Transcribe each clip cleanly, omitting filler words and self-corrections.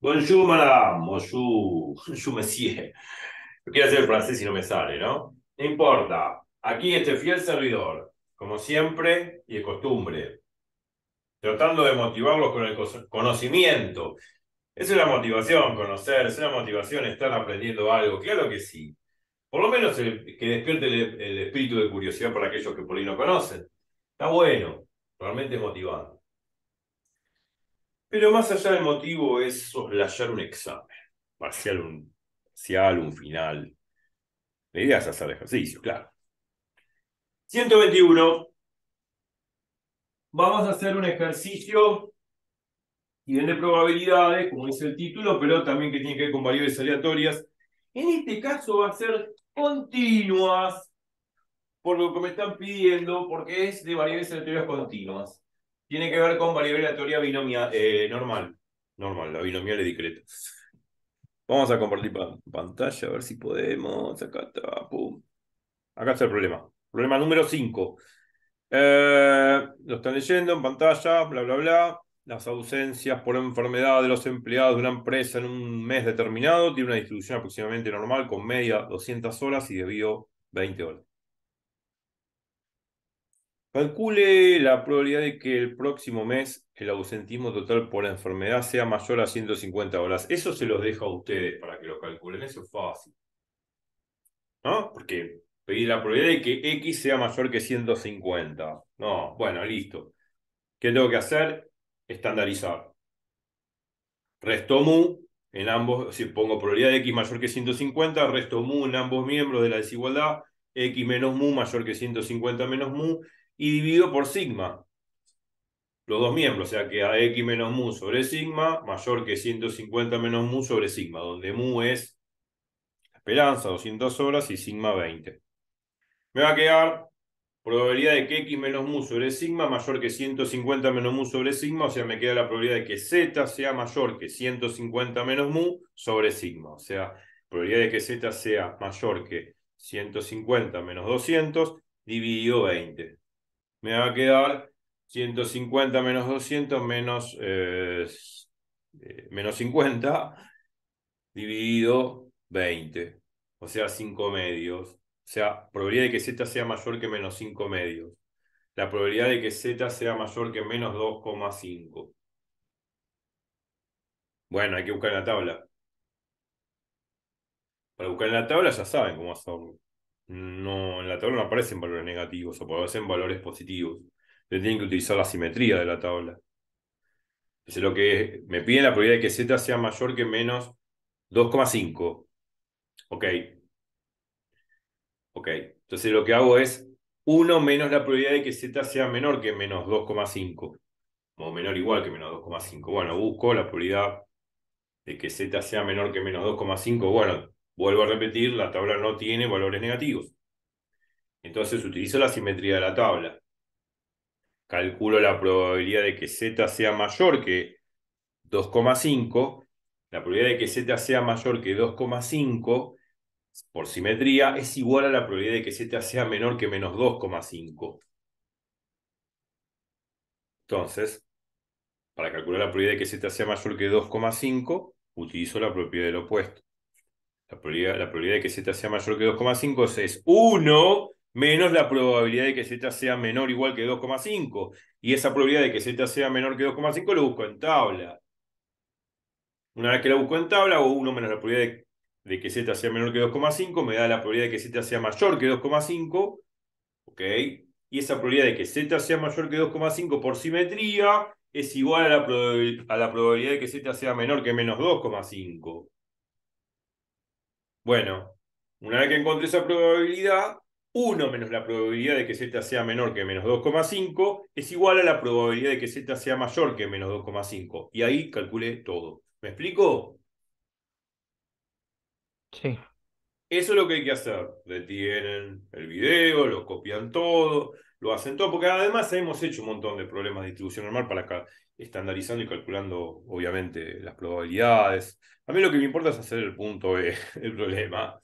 Bonjour, madame. Bonjour, monsieur. Yo quiero hacer el francés y no me sale, ¿no? No importa. Aquí este fiel servidor, como siempre y de costumbre, tratando de motivarlos con el conocimiento. Es una motivación conocer, es una motivación estar aprendiendo algo. Claro que sí. Por lo menos que despierte el espíritu de curiosidad para aquellos que por ahí no conocen. Está bueno, realmente motivante. Pero más allá del motivo es soslayar un examen, parcial, un final. La idea es hacer ejercicio, claro. 121. Vamos a hacer un ejercicio y de probabilidades, como dice el título, pero también que tiene que ver con variables aleatorias. En este caso va a ser continuas, por lo que me están pidiendo, porque es de variables aleatorias continuas. Tiene que ver con variable aleatoria binomial, normal. Normal, la binomial es discreta. Vamos a compartir pantalla, a ver si podemos. Acá está, pum. Acá está el problema. Problema número 5. Lo están leyendo en pantalla, bla, bla, bla. Las ausencias por enfermedad de los empleados de una empresa en un mes determinado tiene una distribución aproximadamente normal con media 200 horas y debido 20 horas. Calcule la probabilidad de que el próximo mes el ausentismo total por enfermedad sea mayor a 150 horas. Eso se los dejo a ustedes para que lo calculen. Eso es fácil, ¿no? Porque pedir la probabilidad de que X sea mayor que 150. No, bueno, listo. ¿Qué tengo que hacer? Estandarizar. Resto mu en ambos, si pongo probabilidad de X mayor que 150, resto mu en ambos miembros de la desigualdad, X menos mu mayor que 150 menos mu, y divido por sigma. Los dos miembros, o sea que a X menos mu sobre sigma mayor que 150 menos mu sobre sigma, donde mu es la esperanza, 200 horas, y sigma 20. Me va a quedar probabilidad de que X menos mu sobre sigma mayor que 150 menos mu sobre sigma, o sea, me queda la probabilidad de que Z sea mayor que 150 menos mu sobre sigma. O sea, probabilidad de que Z sea mayor que 150 menos 200 dividido 20. Me va a quedar 150 menos 200 menos 50 dividido 20. O sea, 5 medios. O sea, probabilidad de que Z sea mayor que menos 5 medios. La probabilidad de que Z sea mayor que menos 2,5. Bueno, hay que buscar en la tabla. Para buscar en la tabla ya saben cómo hacerlo. No, en la tabla no aparecen valores negativos, aparecen valores positivos. Entonces tienen que utilizar la simetría de la tabla. Entonces lo que me piden la probabilidad de que Z sea mayor que menos 2,5. Ok, ok. Entonces lo que hago es 1 menos la probabilidad de que Z sea menor que menos 2,5. O menor o igual que menos 2,5. Bueno, busco la probabilidad de que Z sea menor que menos 2,5. Bueno, vuelvo a repetir, la tabla no tiene valores negativos. Entonces utilizo la simetría de la tabla. Calculo la probabilidad de que Z sea mayor que 2,5. La probabilidad de que Z sea mayor que 2,5 por simetría es igual a la probabilidad de que Z sea menor que menos 2,5. Entonces, para calcular la probabilidad de que Z sea mayor que 2,5, utilizo la propiedad del opuesto. La probabilidad de que Z sea mayor que 2,5 es 1 menos la probabilidad de que Z sea menor o igual que 2,5. Y esa probabilidad de que Z sea menor que 2,5 lo busco en tabla. Una vez que la busco en tabla, hago 1 menos la probabilidad de que Z sea menor que 2,5, me da la probabilidad de que Z sea mayor que 2,5. ¿Ok? Y esa probabilidad de que Z sea mayor que 2,5 por simetría es igual a la probabilidad de que Z sea menor que menos 2,5. Bueno, una vez que encontré esa probabilidad, 1 menos la probabilidad de que Z sea menor que menos 2,5 es igual a la probabilidad de que Z sea mayor que menos 2,5. Y ahí calculé todo. ¿Me explico? Sí, Eso es lo que hay que hacer. Detienen el video, lo copian todo, lo hacen todo, porque además hemos hecho un montón de problemas de distribución normal para acá, estandarizando y calculando, obviamente, las probabilidades. A mí lo que me importa es hacer el punto B, el problema.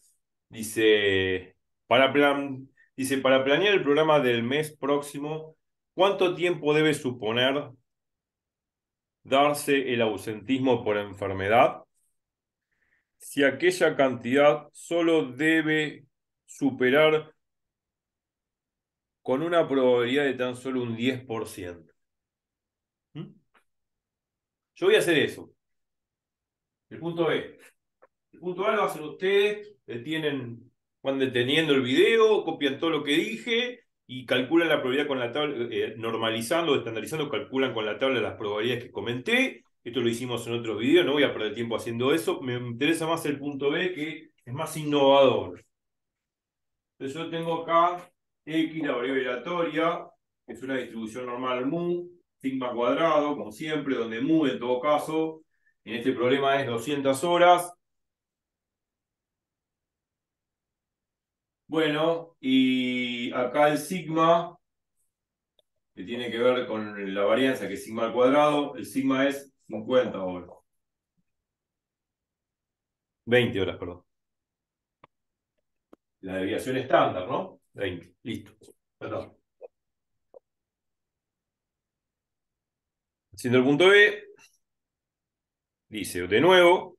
Dice, para planear el programa del mes próximo, ¿cuánto tiempo debe suponer darse el ausentismo por enfermedad si aquella cantidad solo debe superar con una probabilidad de tan solo un 10%. ¿Mm? Yo voy a hacer eso. El punto B. El punto A lo hacen ustedes, van deteniendo el video, copian todo lo que dije y calculan la probabilidad con la tabla, normalizando, estandarizando, calculan con la tabla las probabilidades que comenté. Esto lo hicimos en otros videos, no voy a perder tiempo haciendo eso. Me interesa más el punto B, que es más innovador. Entonces yo tengo acá X, la variable aleatoria, que es una distribución normal mu, sigma cuadrado, como siempre, donde mu en todo caso, en este problema es 200 horas. Bueno, y acá el sigma, que tiene que ver con la varianza, que es sigma al cuadrado, el sigma es 50 horas. 20 horas, perdón. La desviación estándar, ¿no? 20, listo. Perdón. Haciendo el punto B, dice de nuevo,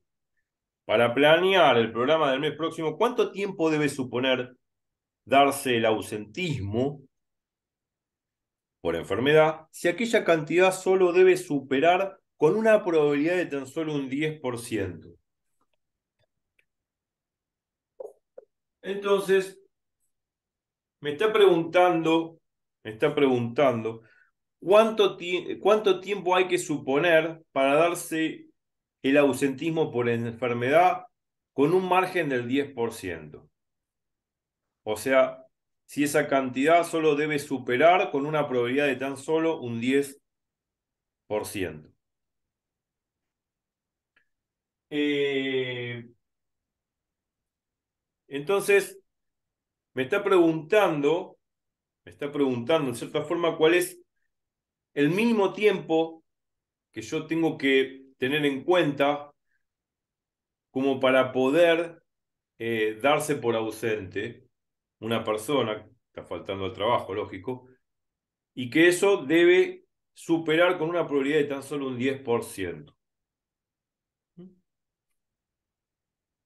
para planear el programa del mes próximo, ¿cuánto tiempo debe suponer darse el ausentismo por enfermedad si aquella cantidad solo debe superar con una probabilidad de tan solo un 10%? Entonces, me está preguntando cuánto tiempo hay que suponer para darse el ausentismo por enfermedad con un margen del 10%. O sea, si esa cantidad solo debe superar con una probabilidad de tan solo un 10%. Eh, entonces, me está preguntando en cierta forma cuál es el mínimo tiempo que yo tengo que tener en cuenta como para poder darse por ausente una persona, está faltando al trabajo, lógico, y que eso debe superar con una probabilidad de tan solo un 10%.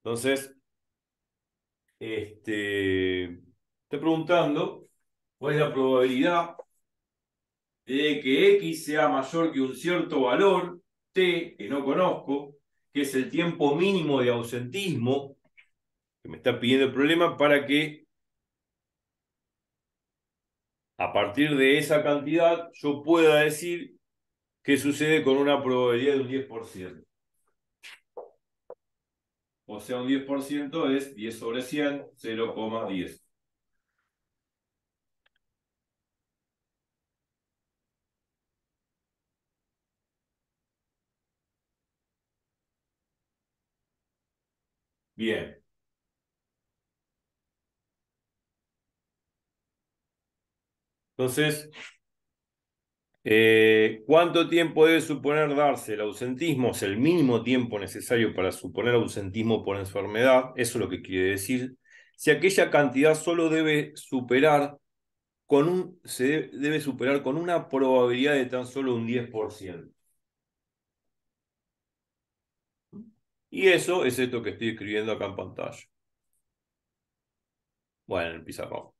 Entonces, estoy preguntando cuál es la probabilidad de que X sea mayor que un cierto valor, T, que no conozco, que es el tiempo mínimo de ausentismo que me está pidiendo el problema, para que a partir de esa cantidad yo pueda decir qué sucede con una probabilidad de un 10%. O sea, un 10% es 10 sobre 100, 0,10. Bien. Entonces, ¿cuánto tiempo debe suponer darse el ausentismo? Es el mínimo tiempo necesario para suponer ausentismo por enfermedad. Eso es lo que quiere decir. Si aquella cantidad solo debe superar debe superar con una probabilidad de tan solo un 10%. Y eso es esto que estoy escribiendo acá en pantalla. Bueno, en el pizarrón.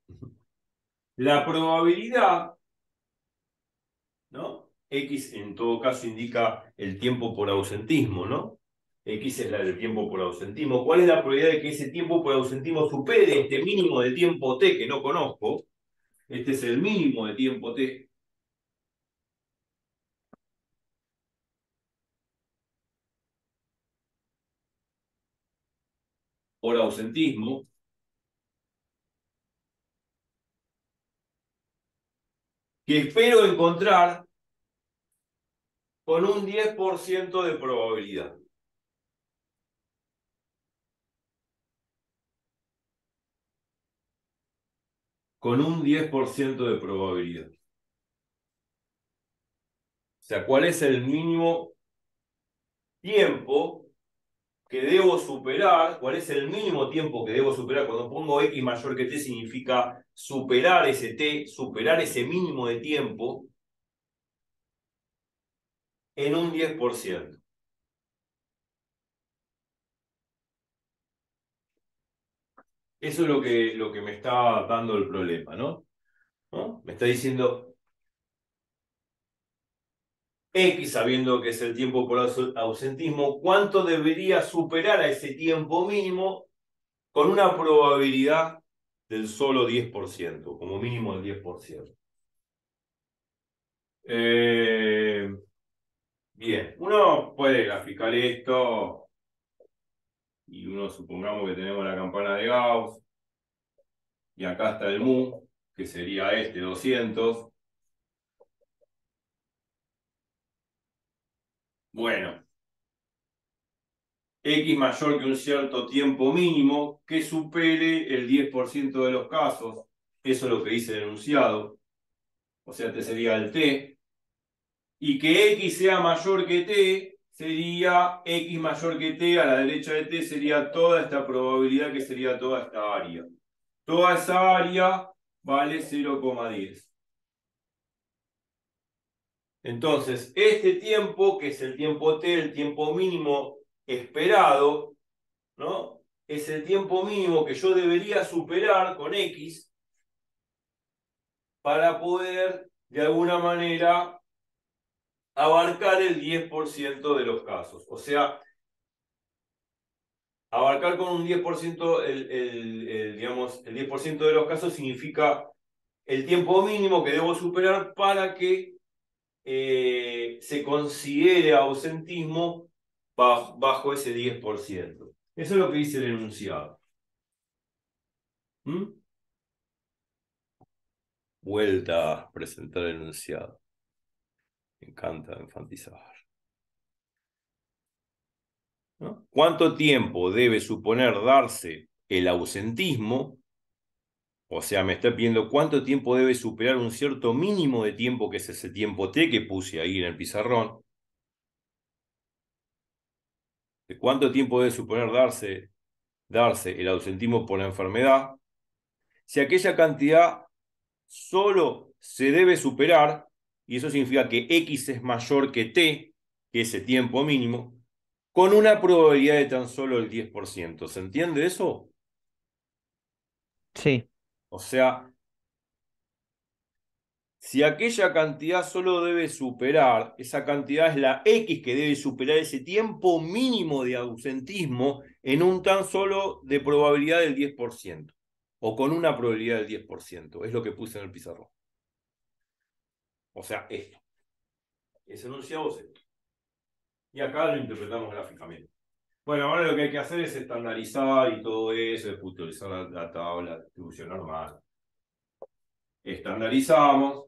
La probabilidad, ¿no? X en todo caso indica el tiempo por ausentismo, ¿no? X es la del tiempo por ausentismo. ¿Cuál es la probabilidad de que ese tiempo por ausentismo supere este mínimo de tiempo t que no conozco? Este es el mínimo de tiempo t por ausentismo, que espero encontrar con un 10% de probabilidad. Con un 10% de probabilidad. O sea, ¿cuál es el mínimo tiempo que debo superar? ¿Cuál es el mínimo tiempo que debo superar? Cuando pongo X mayor que T significa superar ese T, superar ese mínimo de tiempo en un 10%. Eso es lo que me está dando el problema, ¿no? Me está diciendo X, sabiendo que es el tiempo por ausentismo, ¿cuánto debería superar a ese tiempo mínimo con una probabilidad del solo 10%, como mínimo el 10%? Bien, uno puede graficar esto y uno supongamos que tenemos la campana de Gauss y acá está el mu, que sería este 200. Bueno, X mayor que un cierto tiempo mínimo que supere el 10% de los casos. Eso es lo que dice el enunciado. O sea, este sería el T. Y que X sea mayor que T sería X mayor que T. A la derecha de T sería toda esta probabilidad, que sería toda esta área. Toda esa área vale 0,10. Entonces, este tiempo, que es el tiempo T, el tiempo mínimo esperado, ¿no? Es el tiempo mínimo que yo debería superar con X para poder, de alguna manera, abarcar el 10% de los casos. O sea, abarcar con un 10%, digamos, el 10% de los casos significa el tiempo mínimo que debo superar para que se considere ausentismo bajo ese 10%. Eso es lo que dice el enunciado. ¿Mm? Vuelta a presentar el enunciado. Me encanta enfatizar, ¿no? ¿Cuánto tiempo debe suponer darse el ausentismo? O sea, me está pidiendo cuánto tiempo debe superar un cierto mínimo de tiempo, que es ese tiempo T que puse ahí en el pizarrón. ¿De cuánto tiempo debe suponer darse el ausentismo por la enfermedad? Si aquella cantidad solo se debe superar, y eso significa que X es mayor que T, que es ese tiempo mínimo, con una probabilidad de tan solo el 10%. ¿Se entiende eso? Sí, O sea, si aquella cantidad solo debe superar, esa cantidad es la X que debe superar ese tiempo mínimo de ausentismo en un tan solo de probabilidad del 10%, o con una probabilidad del 10%, es lo que puse en el pizarrón. O sea, esto. Ese enunciado es esto. Y acá lo interpretamos gráficamente. Bueno, ahora lo que hay que hacer es estandarizar y todo eso, es utilizar la tabla de distribución normal. Estandarizamos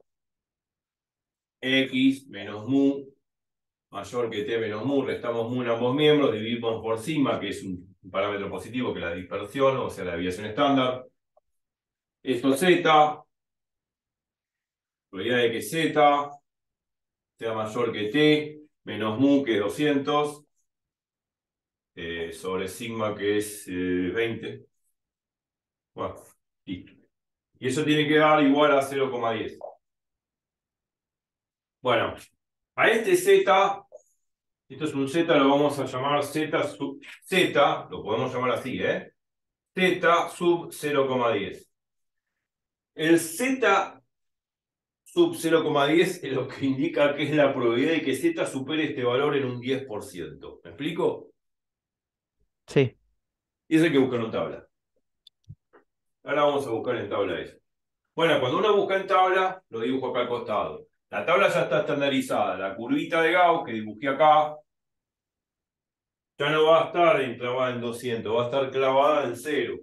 X menos mu mayor que T menos mu, restamos mu en ambos miembros, dividimos por sigma, que es un parámetro positivo, que es la dispersión, o sea, la desviación estándar. Esto Z, probabilidad de que Z sea mayor que T menos mu, que es 200, sobre sigma, que es 20. Bueno, listo. Y eso tiene que dar igual a 0,10. Bueno, a este Z, esto es un Z, lo vamos a llamar Z sub Z, lo podemos llamar así, Z sub 0,10. El Z sub 0,10 es lo que indica que es la probabilidad de que Z supere este valor en un 10%. ¿Me explico? sí. Y eso hay que buscar en tabla. Ahora vamos a buscar en tabla eso. Bueno, cuando uno busca en tabla, lo dibujo acá al costado. La tabla ya está estandarizada. La curvita de Gauss que dibujé acá ya no va a estar enclavada en 200, va a estar clavada en 0.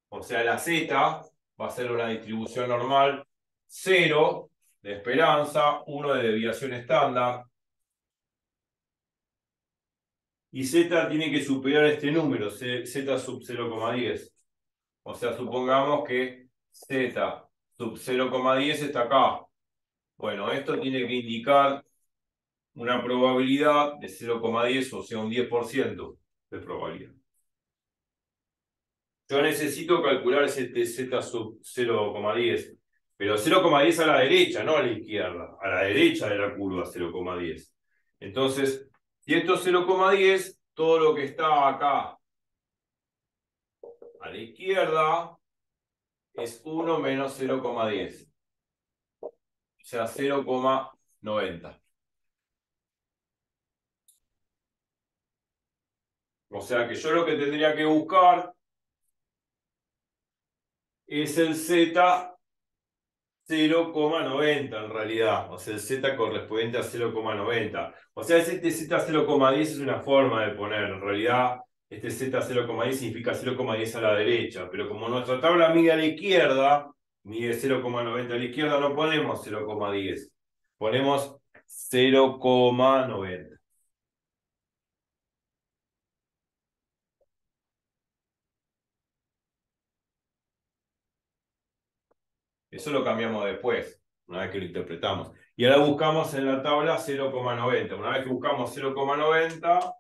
O sea, la Z va a ser una distribución normal, 0 de esperanza, 1 de desviación estándar. Y Z tiene que superar este número, Z sub 0,10. O sea, supongamos que Z sub 0,10 está acá. Bueno, esto tiene que indicar una probabilidad de 0,10, o sea, un 10% de probabilidad. Yo necesito calcular ese Z sub 0,10, pero 0,10 a la derecha, no a la izquierda, a la derecha de la curva 0,10. Entonces, si esto es 0,10, todo lo que está acá a la izquierda es 1 menos 0,10. O sea, 0,90. O sea que yo lo que tendría que buscar es el Z 0,90 en realidad. O sea, el Z correspondiente a 0,90. O sea, este Z 0,10 es una forma de poner. En realidad, este Z 0,10 significa 0,10 a la derecha. Pero como nuestra tabla mide a la izquierda, mide 0,90 a la izquierda, no ponemos 0,10. Ponemos 0,90. Eso lo cambiamos después, una vez que lo interpretamos. Y ahora buscamos en la tabla 0,90. Una vez que buscamos 0,90,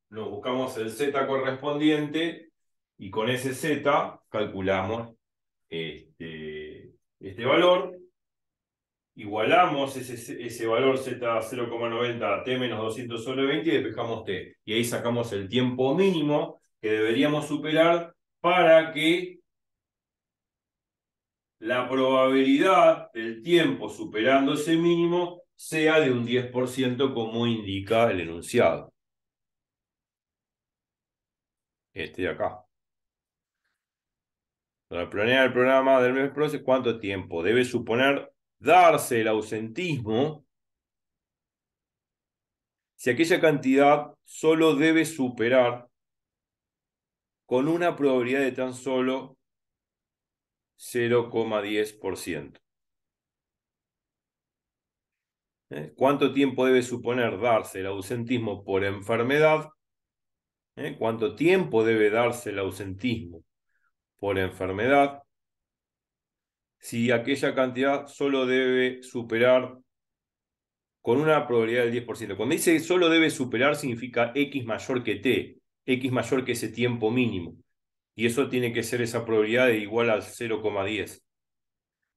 nos buscamos el Z correspondiente y con ese Z calculamos este valor. Igualamos ese valor Z 0,90 a T menos 200 sobre 20 y despejamos T. Y ahí sacamos el tiempo mínimo que deberíamos superar para que la probabilidad del tiempo superando ese mínimo sea de un 10% como indica el enunciado. Este de acá. Para planear el programa del mes próximo, ¿cuánto tiempo debe suponer darse el ausentismo si aquella cantidad solo debe superar con una probabilidad de tan solo 0,10%? ¿Cuánto tiempo debe suponer darse el ausentismo por enfermedad? ¿Cuánto tiempo debe darse el ausentismo por enfermedad si aquella cantidad solo debe superar con una probabilidad del 10%? Cuando dice solo debe superar significa X mayor que T, X mayor que ese tiempo mínimo. Y eso tiene que ser esa probabilidad de igual al 0,10.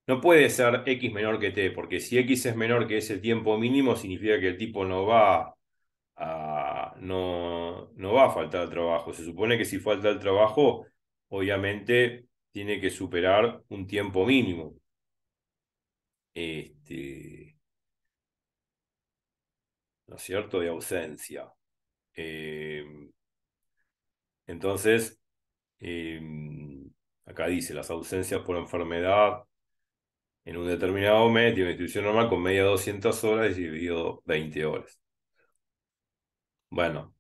No puede ser X menor que T, porque si X es menor que ese tiempo mínimo, significa que el tipo no va a faltar al trabajo. Se supone que si falta el trabajo, obviamente tiene que superar un tiempo mínimo. ¿No es cierto? De ausencia. Eh, entonces, eh, acá dice, las ausencias por enfermedad en un determinado mes, tiene una distribución normal con media 200 horas dividido 20 horas. Bueno,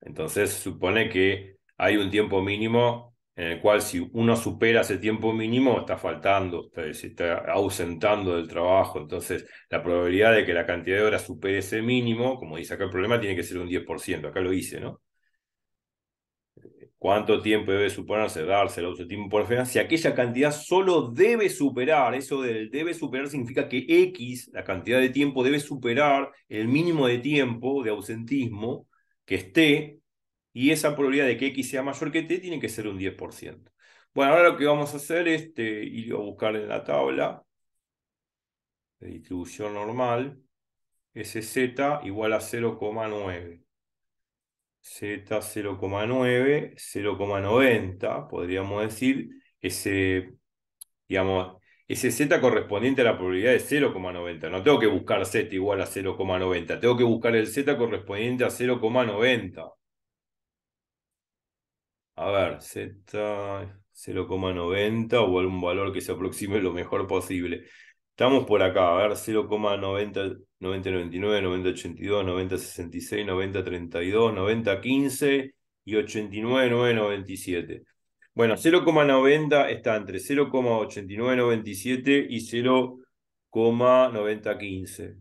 entonces supone que hay un tiempo mínimo en el cual si uno supera ese tiempo mínimo está faltando, se está ausentando del trabajo. Entonces la probabilidad de que la cantidad de horas supere ese mínimo, como dice acá el problema, tiene que ser un 10%. Acá lo hice, ¿no? ¿Cuánto tiempo debe suponerse darse el ausentismo por enfermedad? Si aquella cantidad solo debe superar, eso del debe superar significa que X, la cantidad de tiempo, debe superar el mínimo de tiempo de ausentismo que esté, y esa probabilidad de que X sea mayor que T tiene que ser un 10%. Bueno, ahora lo que vamos a hacer es ir a buscar en la tabla de distribución normal, ese Z igual a 0,9. Z 0,9, 0,90, podríamos decir, ese, digamos, ese Z correspondiente a la probabilidad de 0,90. No tengo que buscar Z igual a 0,90, tengo que buscar el Z correspondiente a 0,90. A ver, Z 0,90 o algún valor que se aproxime lo mejor posible. Estamos por acá, a ver, 0,90, 90, 99, 90, 82, 90, 66, 90, 32, 90, 15 y 89, 9, 97. Bueno, 0,90 está entre 0,8997 y 0,9015.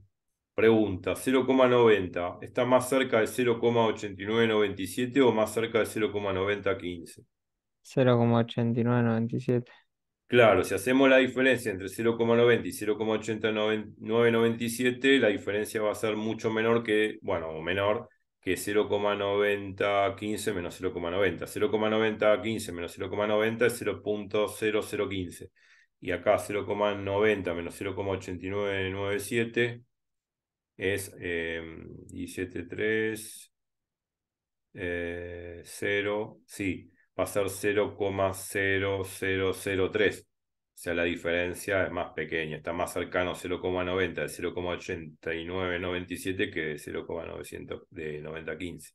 Pregunta, 0,90, ¿está más cerca de 0,8997 o más cerca de 0,9015? 0,8997. Claro, si hacemos la diferencia entre 0,90 y 0,8997, la diferencia va a ser mucho menor que, bueno, o menor que 0,9015 menos 0,90. 0,9015 menos 0,90 es 0,0015. Y acá 0,90 menos 0,8997 es 17,3, 0, sí, va a ser 0,0003. O sea, la diferencia es más pequeña, está más cercano a 0,90 de 0,8997 que de 0,900 de 9015.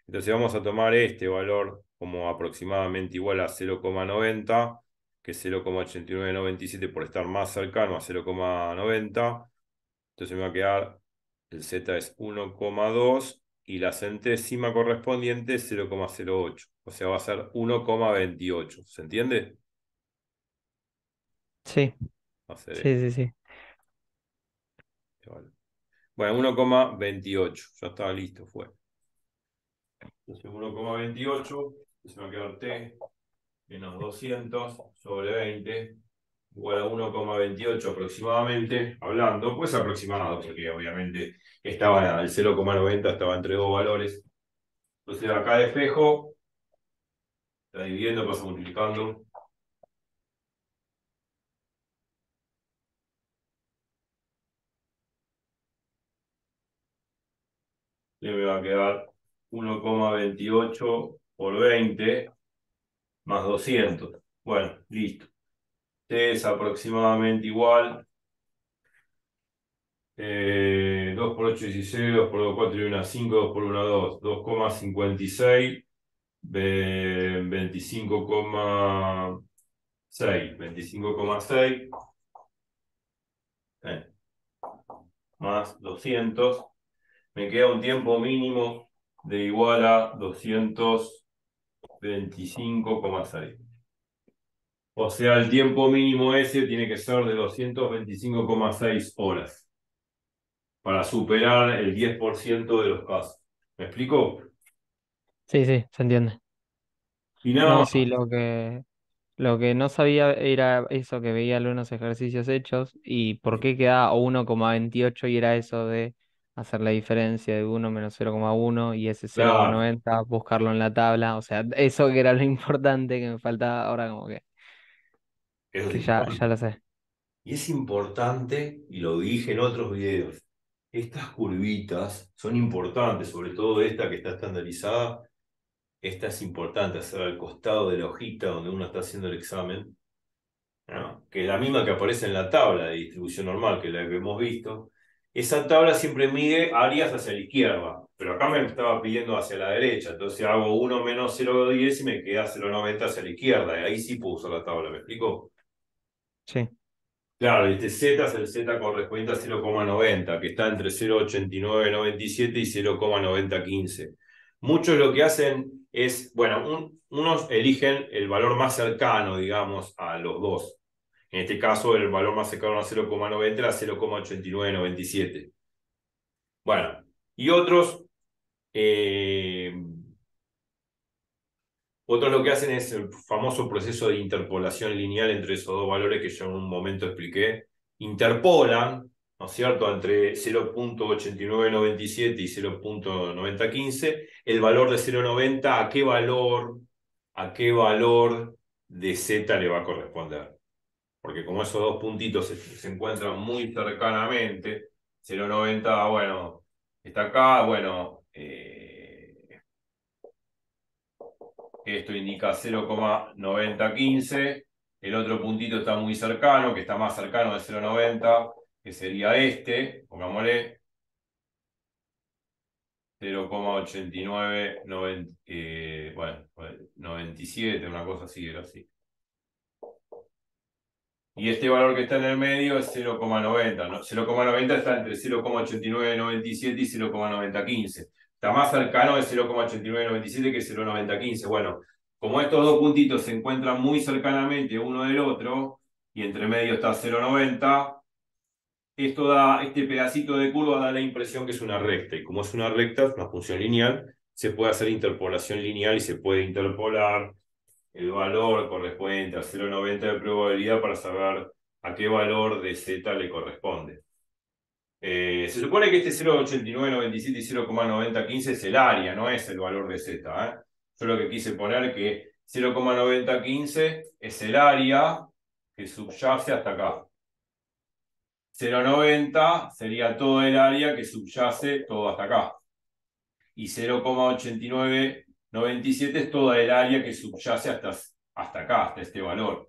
Entonces vamos a tomar este valor como aproximadamente igual a 0,90, que es 0,8997 por estar más cercano a 0,90. Entonces me va a quedar, el z es 1,2 y la centésima correspondiente es 0,08. O sea, va a ser 1,28. ¿Se entiende? Sí, Va a ser sí, sí, sí. este valor. Bueno, 1,28. Ya estaba listo, fue. Entonces 1,28, se me va a quedar t menos 200 sobre 20 igual a 1,28 aproximadamente, hablando, pues aproximado, porque obviamente estaba el 0,90 estaba entre dos valores. Entonces acá despejo, está dividiendo, pasa multiplicando, y me va a quedar 1,28 por 20 más 200. Bueno, listo. T es aproximadamente igual. 2 por 8, 16, 2 por 2, 4 y 1, 5, 2 por 1, 2, 2,56, 25,6, 25,6, más 200, me queda un tiempo mínimo de igual a 225,6. O sea, el tiempo mínimo ese tiene que ser de 225,6 horas para superar el 10% de los casos. ¿Me explico? Sí, sí, se entiende. Y nada No, más. sí, lo que no sabía era eso que veía algunos ejercicios hechos y por qué quedaba 1,28 y era eso de hacer la diferencia de 1 - 0,1 y ese Claro, 0,90 buscarlo en la tabla. O sea, eso que era lo importante que me faltaba ahora como eso es que ya importante. lo sé. Y es importante, y lo dije en otros videos, estas curvitas son importantes, sobre todo esta que está estandarizada. Esta es importante hacer al costado de la hojita donde uno está haciendo el examen, ¿no? Que es la misma que aparece en la tabla de distribución normal, que la que hemos visto. Esa tabla siempre mide áreas hacia la izquierda, pero acá me estaba pidiendo hacia la derecha, entonces hago 1 menos 0,10 y me queda 0,90 hacia la izquierda, y ahí sí puedo usar la tabla, ¿me explico? Sí, Claro, este Z es el Z correspondiente a 0,90, que está entre 0,8997 y 0,9015. Muchos lo que hacen es, bueno, unos eligen el valor más cercano, digamos, a los dos. En este caso, el valor más cercano a 0,90 era 0,8997. Bueno, y eh, otros lo que hacen es el famoso proceso de interpolación lineal entre esos dos valores que yo en un momento expliqué. Interpolan, ¿no es cierto?, entre 0,8997 y 0,9015, el valor de 0,90 a qué valor de z le va a corresponder. Porque como esos dos puntitos se encuentran muy cercanamente, 0,90, bueno, está acá, bueno, esto indica 0,9015. El otro puntito está muy cercano, que está más cercano de 0,90, que sería este, pongámosle 0,89, bueno, 97, una cosa así, era así. Y este valor que está en el medio es 0,90, ¿no? 0,90 está entre 0,8997 y 0,9015. Está más cercano de 0,8997 que 0,9015. Bueno, como estos dos puntitos se encuentran muy cercanamente uno del otro, y entre medio está 0,90, este pedacito de curva da la impresión que es una recta. Y como es una recta, es una función lineal, se puede hacer interpolación lineal y se puede interpolar el valor correspondiente a 0,90 de probabilidad para saber a qué valor de z le corresponde. Se supone que este 0,8997 y 0,9015 es el área, no es el valor de z, ¿eh? Yo lo que quise poner que 0,9015 es el área que subyace hasta acá. 0,90 sería todo el área que subyace todo hasta acá. Y 0,8997 es toda el área que subyace hasta acá, hasta este valor.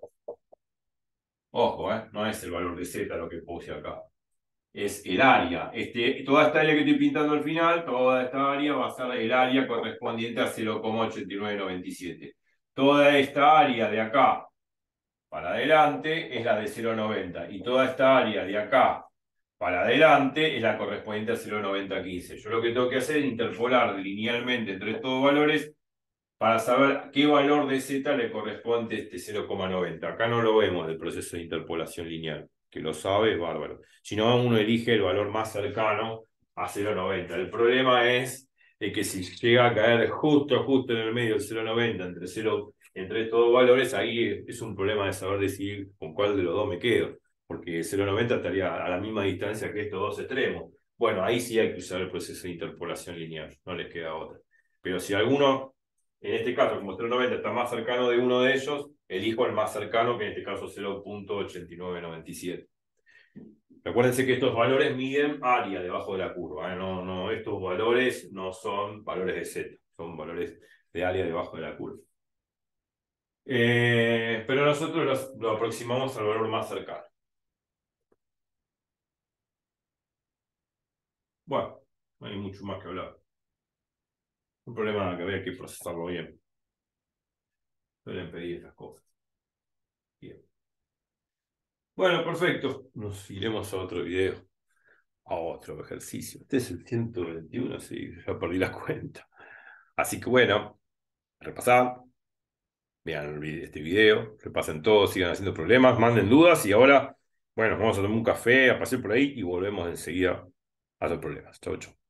Ojo, no es el valor de Z lo que puse acá. Es el área. Toda esta área que estoy pintando al final, toda esta área va a ser el área correspondiente a 0,8997. Toda esta área de acá para adelante es la de 0,90 y toda esta área de acá para adelante es la correspondiente a 0,9015. Yo lo que tengo que hacer es interpolar linealmente entre estos valores para saber qué valor de Z le corresponde este 0,90. Acá no lo vemos del proceso de interpolación lineal. Que lo sabe, bárbaro. Si no, uno elige el valor más cercano a 0,90. El problema es de que si llega a caer justo en el medio del 0,90 entre estos dos valores, ahí es un problema de saber decidir con cuál de los dos me quedo. Porque 0,90 estaría a la misma distancia que estos dos extremos. Bueno, ahí sí hay que usar el proceso de interpolación lineal. No les queda otra. Pero si alguno, en este caso, como 0,90 está más cercano de uno de ellos, elijo el más cercano, que en este caso es 0,8997. Recuérdense que estos valores miden área debajo de la curva. No, estos valores no son valores de Z, son valores de área debajo de la curva. Pero nosotros lo aproximamos al valor más cercano. Bueno, no hay mucho más que hablar. Un problema que había que procesarlo bien. Suelen pedir estas cosas. Bien. Bueno, perfecto. Nos iremos a otro video, a otro ejercicio. Este es el 121, sí, ya perdí la cuenta. Así que bueno, repasad, vean este video, repasen todo, sigan haciendo problemas, manden dudas y ahora, bueno, vamos a tomar un café, a pasar por ahí y volvemos enseguida a hacer problemas. Chau, chau.